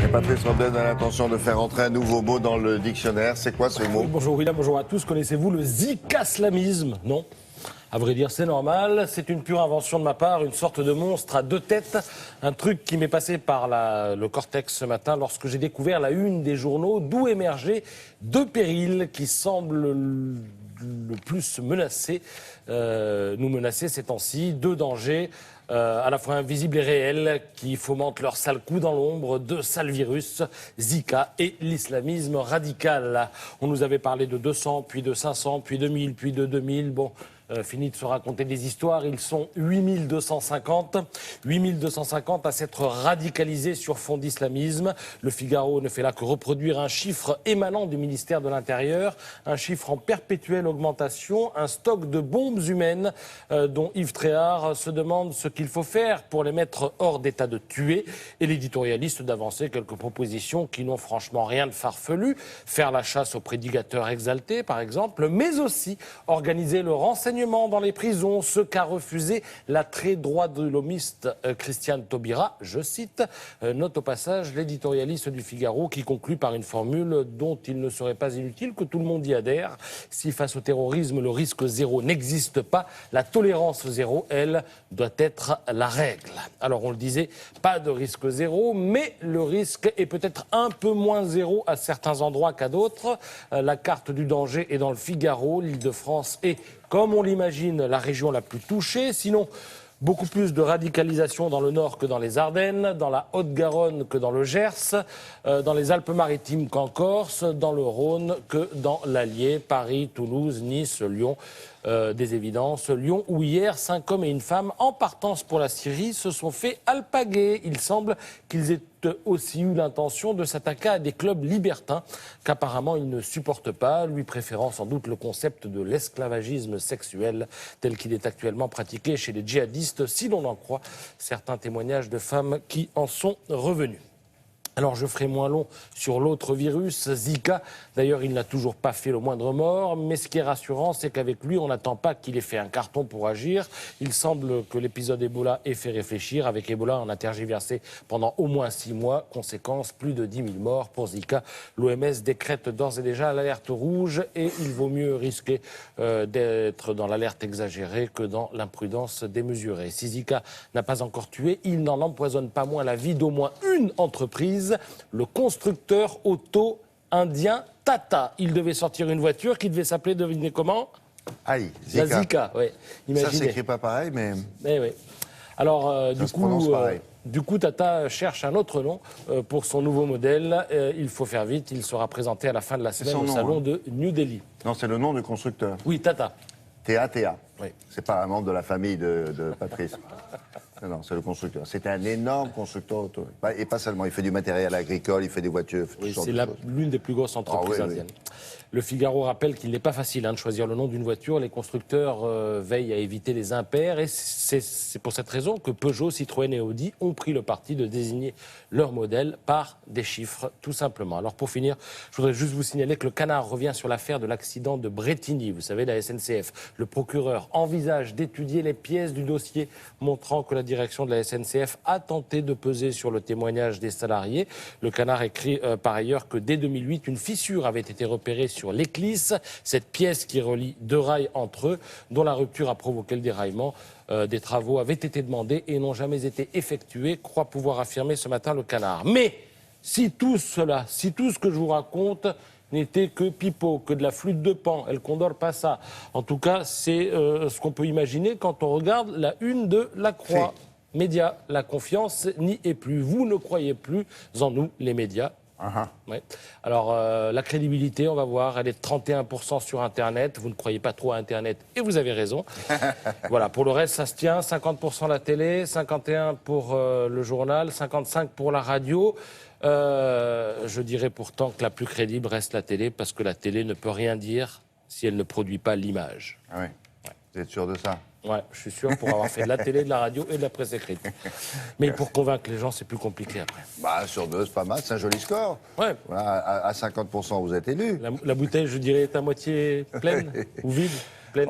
Et Patrice Robles a l'intention de faire entrer un nouveau mot dans le dictionnaire. C'est quoi ce mot? Bonjour William, bonjour à tous. Connaissez-vous le zikaslamisme? Non? À vrai dire, c'est normal. C'est une pure invention de ma part, une sorte de monstre à deux têtes. Un truc qui m'est passé par le cortex ce matin lorsque j'ai découvert la une des journaux d'où émergeaient deux périls qui semblent le plus nous menacer ces temps-ci. Deux dangers. À la fois invisibles et réels, qui fomentent leur sale coup dans l'ombre, deux sales virus, Zika et l'islamisme radical. On nous avait parlé de 200, puis de 500, puis de 1000, puis de 2000. Bon, fini de se raconter des histoires, ils sont 8250. 8250 à s'être radicalisés sur fond d'islamisme. Le Figaro ne fait là que reproduire un chiffre émanant du ministère de l'Intérieur, un chiffre en perpétuelle augmentation, un stock de bombes humaines dont Yves Tréhard se demande ce qu'il faut faire pour les mettre hors d'état de tuer, et l'éditorialiste d'avancer quelques propositions qui n'ont franchement rien de farfelu. Faire la chasse aux prédicateurs exaltés, par exemple, mais aussi organiser le renseignement dans les prisons, ce qu'a refusé la très droite de l'homiste Christiane Taubira. Je cite, note au passage l'éditorialiste du Figaro qui conclut par une formule dont il ne serait pas inutile que tout le monde y adhère. Si face au terrorisme, le risque zéro n'existe pas, la tolérance zéro, elle, doit être la règle. Alors on le disait, pas de risque zéro, mais le risque est peut-être un peu moins zéro à certains endroits qu'à d'autres. La carte du danger est dans le Figaro. L'Île-de-France est, comme on l'imagine, la région la plus touchée. Sinon, beaucoup plus de radicalisation dans le Nord que dans les Ardennes, dans la Haute-Garonne que dans le Gers, dans les Alpes-Maritimes qu'en Corse, dans le Rhône que dans l'Allier, Paris, Toulouse, Nice, Lyon. Des évidences. Lyon, où hier, 5 hommes et une femme, en partance pour la Syrie, se sont fait alpaguer. Il semble qu'ils aient aussi eu l'intention de s'attaquer à des clubs libertins qu'apparemment ils ne supportent pas, lui préférant sans doute le concept de l'esclavagisme sexuel tel qu'il est actuellement pratiqué chez les djihadistes, si l'on en croit certains témoignages de femmes qui en sont revenues. Alors je ferai moins long sur l'autre virus, Zika. D'ailleurs, il n'a toujours pas fait le moindre mort. Mais ce qui est rassurant, c'est qu'avec lui, on n'attend pas qu'il ait fait un carton pour agir. Il semble que l'épisode Ebola ait fait réfléchir. Avec Ebola, on a tergiversé pendant au moins 6 mois. Conséquence, plus de 10 000 morts pour Zika. L'OMS décrète d'ores et déjà l'alerte rouge. Et il vaut mieux risquer d'être dans l'alerte exagérée que dans l'imprudence démesurée. Si Zika n'a pas encore tué, il n'en empoisonne pas moins la vie d'au moins une entreprise. Le constructeur auto indien Tata. Il devait sortir une voiture qui devait s'appeler, devinez comment? Aïe, Zika. La Zika, oui. Imaginez. Ça s'écrit pas pareil, mais... Eh oui. Alors, du coup, Tata cherche un autre nom pour son nouveau modèle. Il faut faire vite. Il sera présenté à la fin de la semaine au salon de New Delhi. Non, c'est le nom du constructeur. Oui, Tata. T-A-T-A. Oui. C'est pas un membre de la famille de Patrice. Non, c'est le constructeur. C'est un énorme constructeur auto. Et pas seulement, il fait du matériel agricole, il fait des voitures. Oui, c'est l'une des plus grosses entreprises indiennes. Le Figaro rappelle qu'il n'est pas facile de choisir le nom d'une voiture. Les constructeurs veillent à éviter les impairs. Et c'est pour cette raison que Peugeot, Citroën et Audi ont pris le parti de désigner leur modèle par des chiffres, tout simplement. Alors pour finir, je voudrais juste vous signaler que le Canard revient sur l'affaire de l'accident de Bretigny. Vous savez, la SNCF. Le procureur envisage d'étudier les pièces du dossier montrant que la direction de la SNCF a tenté de peser sur le témoignage des salariés. Le Canard écrit par ailleurs que dès 2008, une fissure avait été repérée sur l'éclisse, cette pièce qui relie deux rails entre eux, dont la rupture a provoqué le déraillement. Des travaux avaient été demandés et n'ont jamais été effectués, croit pouvoir affirmer ce matin le Canard. Mais si tout ce que je vous raconte n'était que pipeau, que de la flûte de Pan, El Condor Pasa. En tout cas, c'est ce qu'on peut imaginer quand on regarde la une de La Croix. Médias, la confiance n'y est plus. Vous ne croyez plus en nous, les médias. Ouais. Alors, la crédibilité, on va voir, elle est de 31% sur Internet. Vous ne croyez pas trop à Internet et vous avez raison. Voilà, pour le reste, ça se tient. 50% la télé, 51% pour le journal, 55% pour la radio. Je dirais pourtant que la plus crédible reste la télé, parce que la télé ne peut rien dire si elle ne produit pas l'image. Ah oui. Vous êtes sûr de ça? Ouais, je suis sûr, pour avoir fait de la télé, de la radio et de la presse écrite. Mais pour convaincre les gens, c'est plus compliqué après. Bah, sur 2, c'est pas mal, c'est un joli score. Ouais. Voilà, à 50%, vous êtes élu. La bouteille, je dirais, est à moitié pleine ou vide? Pleine.